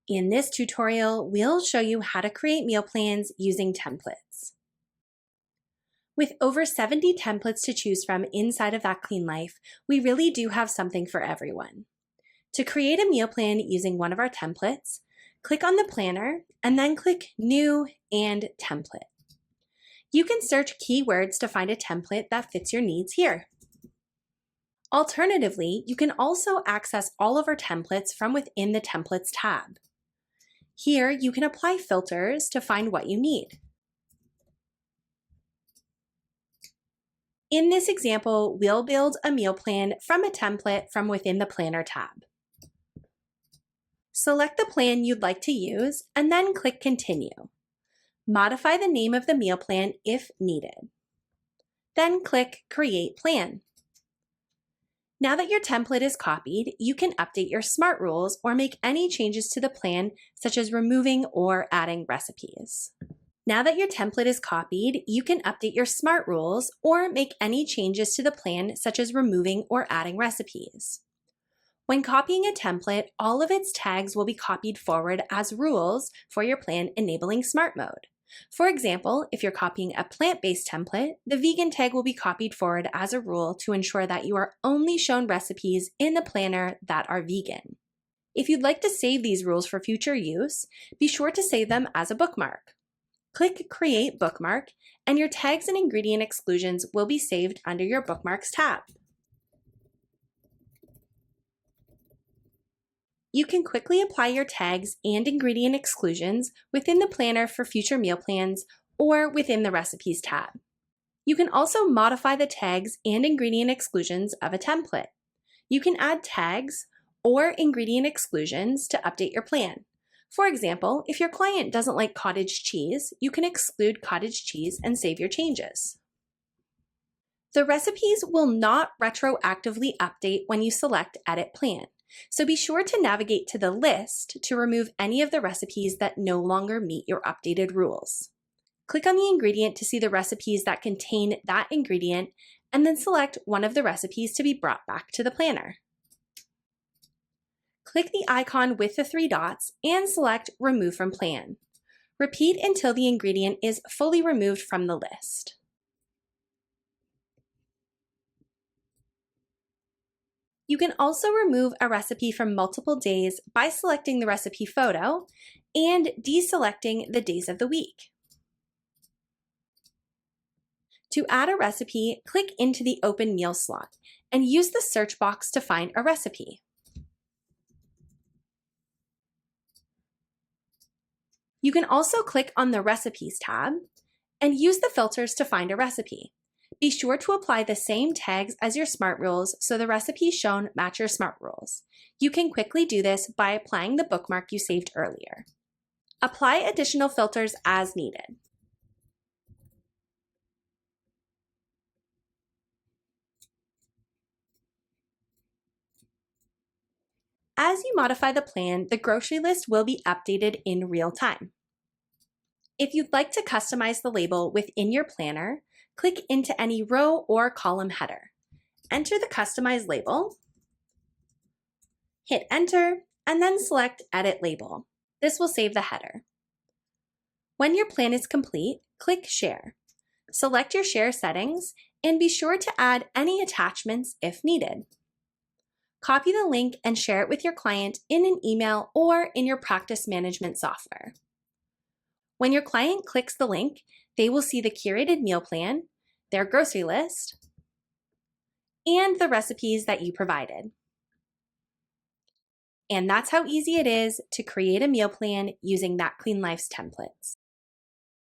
In this tutorial, we'll show you how to create meal plans using templates. With over 70 templates to choose from inside of That Clean Life, we really do have something for everyone. To create a meal plan using one of our templates, click on the planner and then click New and Template. You can search keywords to find a template that fits your needs here. Alternatively, you can also access all of our templates from within the Templates tab. Here, you can apply filters to find what you need. In this example, we'll build a meal plan from a template from within the Planner tab. Select the plan you'd like to use and then click Continue. Modify the name of the meal plan if needed. Then click Create Plan. Now that your template is copied, you can update your SMART rules or make any changes to the plan, such as removing or adding recipes. Now that your template is copied, you can update your SMART rules or make any changes to the plan, such as removing or adding recipes. When copying a template, all of its tags will be copied forward as rules for your plan enabling SMART mode. For example, if you're copying a plant-based template, the vegan tag will be copied forward as a rule to ensure that you are only shown recipes in the planner that are vegan. If you'd like to save these rules for future use, be sure to save them as a bookmark. Click Create Bookmark, and your tags and ingredient exclusions will be saved under your Bookmarks tab. You can quickly apply your tags and ingredient exclusions within the planner for future meal plans or within the Recipes tab. You can also modify the tags and ingredient exclusions of a template. You can add tags or ingredient exclusions to update your plan. For example, if your client doesn't like cottage cheese, you can exclude cottage cheese and save your changes. The recipes will not retroactively update when you select Edit Plan. So be sure to navigate to the list to remove any of the recipes that no longer meet your updated rules. Click on the ingredient to see the recipes that contain that ingredient, and then select one of the recipes to be brought back to the planner. Click the icon with the 3 dots and select Remove from Plan. Repeat until the ingredient is fully removed from the list. You can also remove a recipe from multiple days by selecting the recipe photo and deselecting the days of the week. To add a recipe, click into the Open Meal slot and use the search box to find a recipe. You can also click on the Recipes tab and use the filters to find a recipe. Be sure to apply the same tags as your SMART rules so the recipes shown match your SMART rules. You can quickly do this by applying the bookmark you saved earlier. Apply additional filters as needed. As you modify the plan, the grocery list will be updated in real time. If you'd like to customize the label within your planner, click into any row or column header. Enter the customized label, hit Enter, and then select Edit Label. This will save the header. When your plan is complete, click Share. Select your share settings and be sure to add any attachments if needed. Copy the link and share it with your client in an email or in your practice management software. When your client clicks the link, they will see the curated meal plan, their grocery list, and the recipes that you provided. And that's how easy it is to create a meal plan using That Clean Life's templates.